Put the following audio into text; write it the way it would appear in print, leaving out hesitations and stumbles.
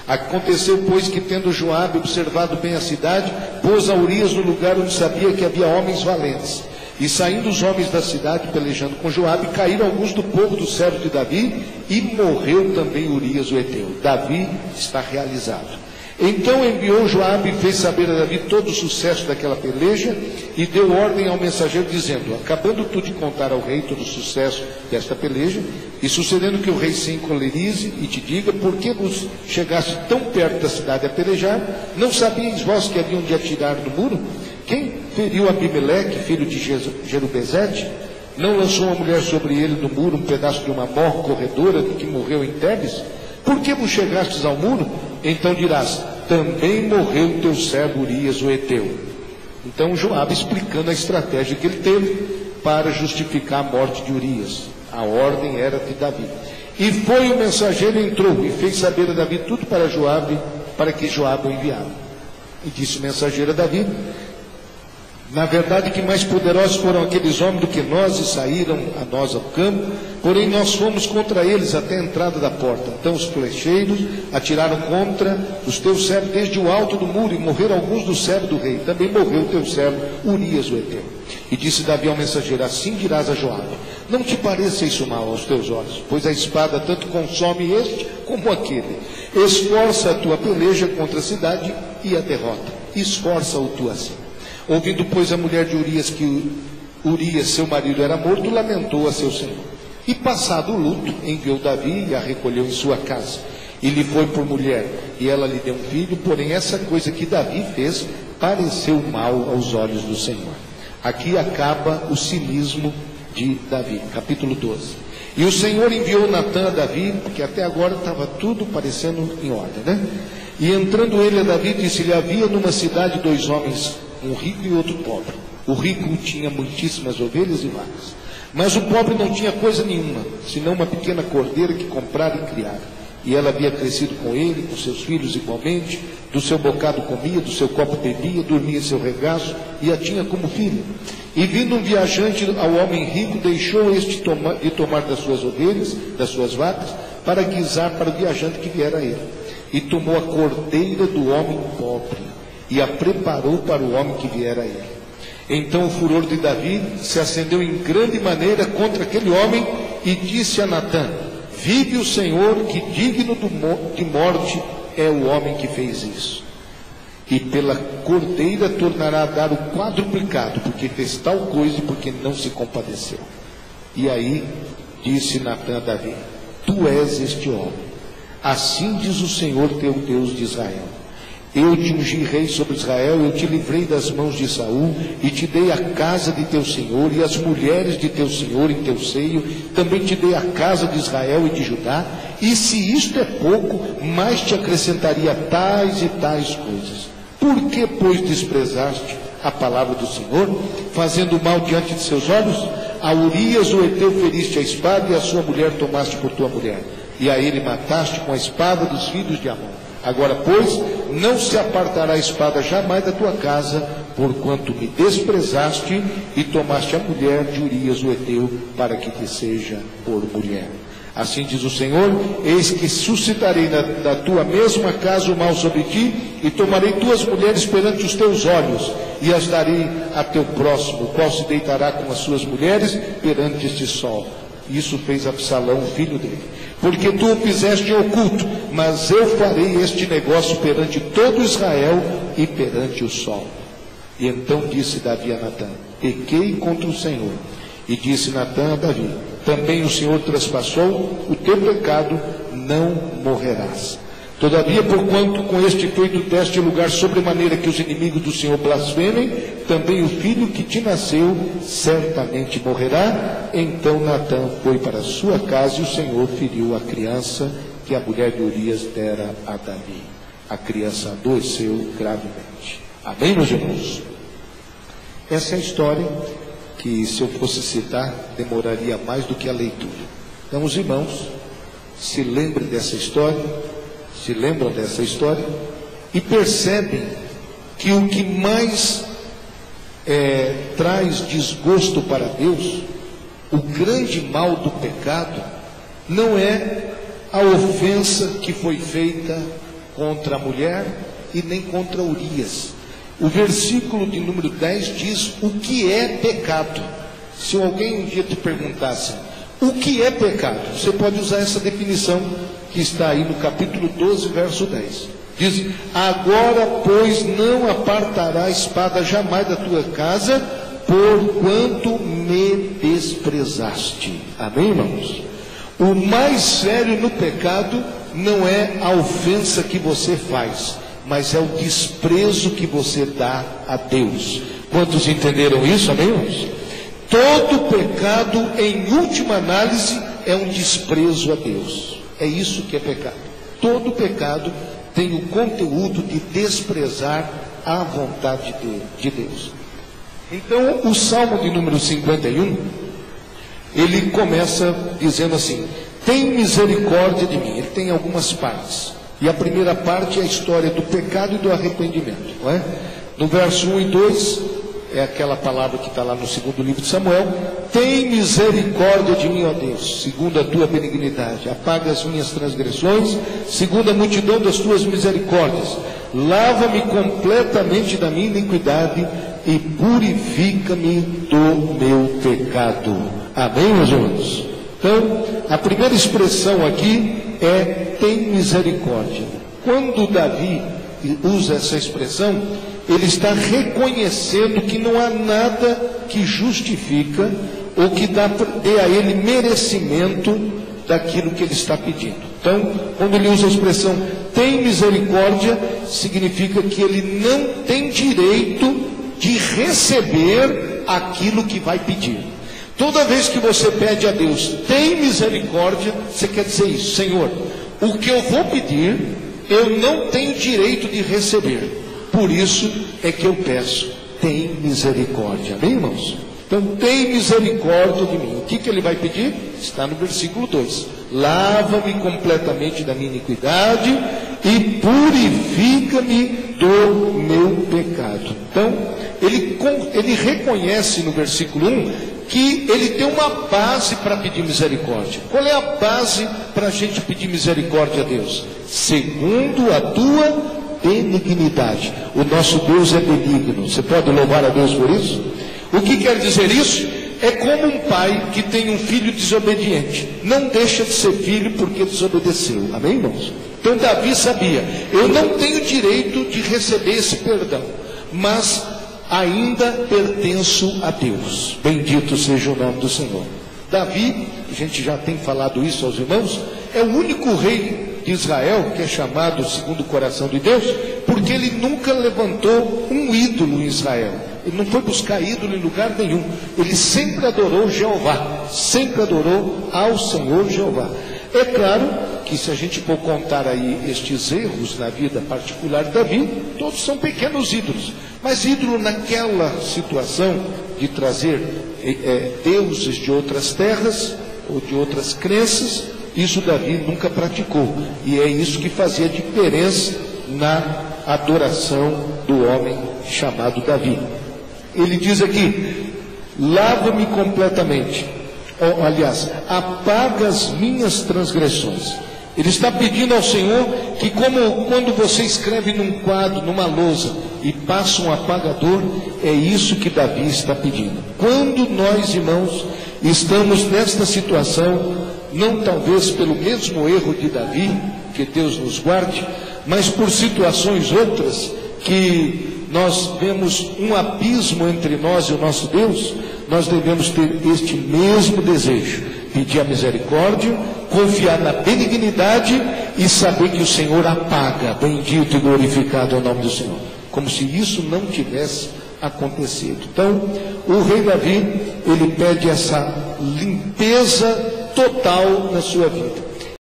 Aconteceu, pois, que tendo Joabe observado bem a cidade, pôs a Urias no lugar onde sabia que havia homens valentes. E saindo os homens da cidade, pelejando com Joabe, caíram alguns do povo dos servos de Davi, e morreu também Urias o heteu. Davi está realizado. Então enviou Joabe e fez saber a Davi todo o sucesso daquela peleja, e deu ordem ao mensageiro, dizendo: acabando tu de contar ao rei todo o sucesso desta peleja, e sucedendo que o rei se encolerize e te diga: por que vos chegaste tão perto da cidade a pelejar? Não sabíeis vós que haviam de atirar do muro? Quem feriu Abimeleque, filho de Jerubezete? Não lançou uma mulher sobre ele no muro um pedaço de uma mó corredora de que morreu em Tebes? Por que vos chegastes ao muro? Então dirás: também morreu teu servo Urias o heteu. Então Joabe explicando a estratégia que ele teve para justificar a morte de Urias. A ordem era de Davi. E foi o mensageiro, entrou e fez saber a Davi tudo para Joabe, para que Joabe o enviava. E disse o mensageiro a Davi: na verdade que mais poderosos foram aqueles homens do que nós, e saíram a nós ao campo, porém nós fomos contra eles até a entrada da porta. Então os flecheiros atiraram contra os teus servos desde o alto do muro, e morreram alguns dos servos do rei. Também morreu o teu servo Urias o heteu. E disse Davi ao mensageiro: assim dirás a Joabe: não te pareça isso mal aos teus olhos, pois a espada tanto consome este como aquele. Esforça a tua peleja contra a cidade e a derrota. Esforça-o tu assim. Ouvindo, pois, a mulher de Urias que Urias, seu marido, era morto, lamentou a seu senhor. E passado o luto, enviou Davi e a recolheu em sua casa. E lhe foi por mulher, e ela lhe deu um filho, porém essa coisa que Davi fez pareceu mal aos olhos do Senhor. Aqui acaba o cinismo de Davi, capítulo 12. E o Senhor enviou Natã a Davi, porque até agora estava tudo parecendo em ordem, né? E entrando ele a Davi, disse-lhe: havia numa cidade dois homens, um rico e outro pobre. O rico tinha muitíssimas ovelhas e vacas, mas o pobre não tinha coisa nenhuma, senão uma pequena cordeira que comprara e criara. E ela havia crescido com ele, com seus filhos igualmente, do seu bocado comia, do seu copo bebia, dormia em seu regaço, e a tinha como filha. E vindo um viajante ao homem rico, deixou este de tomar das suas ovelhas, das suas vacas, para guisar para o viajante que viera a ele. E tomou a cordeira do homem pobre, e a preparou para o homem que viera a ele. Então o furor de Davi se acendeu em grande maneira contra aquele homem, e disse a Natã: vive o Senhor, que digno de morte é o homem que fez isso. E pela cordeira tornará a dar o quadruplicado, porque fez tal coisa e porque não se compadeceu. E aí disse Natã a Davi: tu és este homem. Assim diz o Senhor teu Deus de Israel: eu te ungi rei sobre Israel, eu te livrei das mãos de Saul, e te dei a casa de teu senhor, e as mulheres de teu senhor em teu seio, também te dei a casa de Israel e de Judá, e se isto é pouco, mais te acrescentaria tais e tais coisas. Por que, pois, desprezaste a palavra do Senhor, fazendo mal diante de seus olhos? A Urias o heteu feriste a espada, e a sua mulher tomaste por tua mulher, e a ele mataste com a espada dos filhos de Amon. Agora, pois, não se apartará a espada jamais da tua casa, porquanto me desprezaste e tomaste a mulher de Urias o heteu, para que te seja por mulher. Assim diz o Senhor: eis que suscitarei da tua mesma casa o mal sobre ti, e tomarei tuas mulheres perante os teus olhos, e as darei a teu próximo, o qual se deitará com as suas mulheres perante este sol. Isso fez Absalão, filho dele. Porque tu o fizeste em oculto, mas eu farei este negócio perante todo Israel e perante o sol. E então disse Davi a Natã: pequei contra o Senhor. E disse Natã a Davi: também o Senhor traspassou o teu pecado, não morrerás. Todavia, porquanto com este feito deste lugar sobremaneira que os inimigos do Senhor blasfemem, também o filho que te nasceu certamente morrerá. Então Natã foi para sua casa, e o Senhor feriu a criança que a mulher de Urias dera a Davi. A criança adoeceu gravemente. Amém, meus irmãos? Essa é a história que, se eu fosse citar, demoraria mais do que a leitura. Então, os irmãos se lembrem dessa história, se lembram dessa história e percebem que o que mais traz desgosto para Deus, o grande mal do pecado, não é a ofensa que foi feita contra a mulher e nem contra Urias. O versículo de número 10 diz o que é pecado. Se alguém um dia te perguntasse o que é pecado, você pode usar essa definição que está aí no capítulo 12, verso 10. Diz: agora, pois, não apartará a espada jamais da tua casa, porquanto me desprezaste. Amém, irmãos? O mais sério no pecado não é a ofensa que você faz, mas é o desprezo que você dá a Deus. Quantos entenderam isso, amém, irmãos? Todo pecado, em última análise, é um desprezo a Deus. É isso que é pecado. Todo pecado tem o conteúdo de desprezar a vontade de Deus. Então, o Salmo de número 51, ele começa dizendo assim: tem misericórdia de mim. Ele tem algumas partes. E a primeira parte é a história do pecado e do arrependimento, não é? No verso 1 e 2, é aquela palavra que está lá no segundo livro de Samuel: tem misericórdia de mim, ó Deus, segundo a tua benignidade, apaga as minhas transgressões, segundo a multidão das tuas misericórdias, lava-me completamente da minha iniquidade e purifica-me do meu pecado. Amém, meus irmãos? Então, a primeira expressão aqui é tem misericórdia. Quando Davi usa essa expressão, ele está reconhecendo que não há nada que justifica ou que dê a ele merecimento daquilo que ele está pedindo. Então, quando ele usa a expressão tem misericórdia, significa que ele não tem direito de receber aquilo que vai pedir. Toda vez que você pede a Deus tem misericórdia, você quer dizer isso: Senhor, o que eu vou pedir, eu não tenho direito de receber. Por isso é que eu peço, tem misericórdia. Amém, irmãos? Então, tem misericórdia de mim. O que ele vai pedir? Está no versículo 2. Lava-me completamente da minha iniquidade e purifica-me do meu pecado. Então, ele reconhece no versículo 1 que ele tem uma base para pedir misericórdia. Qual é a base para a gente pedir misericórdia a Deus? Segundo a tua benignidade. O nosso Deus é benigno. Você pode louvar a Deus por isso? O que quer dizer isso? É como um pai que tem um filho desobediente. Não deixa de ser filho porque desobedeceu. Amém, irmãos? Então Davi sabia: eu não tenho direito de receber esse perdão, mas ainda pertenço a Deus. Bendito seja o nome do Senhor. Davi, a gente já tem falado isso aos irmãos, é o único rei de Israel que é chamado segundo o coração de Deus, porque ele nunca levantou um ídolo em Israel. Ele não foi buscar ídolo em lugar nenhum. Ele sempre adorou Jeová, sempre adorou ao Senhor Jeová. É claro que se a gente for contar aí estes erros na vida particular de Davi, todos são pequenos ídolos. Mas ídolo naquela situação de trazer deuses de outras terras ou de outras crenças, isso Davi nunca praticou. E é isso que fazia diferença na adoração do homem chamado Davi. Ele diz aqui: lava-me completamente. Aliás, apaga as minhas transgressões. Ele está pedindo ao Senhor que, como quando você escreve num quadro, numa lousa, e passa um apagador, é isso que Davi está pedindo. Quando nós, irmãos, estamos nesta situação, não talvez pelo mesmo erro de Davi, que Deus nos guarde, mas por situações outras, que nós vemos um abismo entre nós e o nosso Deus, nós devemos ter este mesmo desejo: pedir a misericórdia, confiar na benignidade e saber que o Senhor apaga. Bendito e glorificado é o nome do Senhor. Como se isso não tivesse acontecido. Então, o rei Davi, ele pede essa limpeza total na sua vida.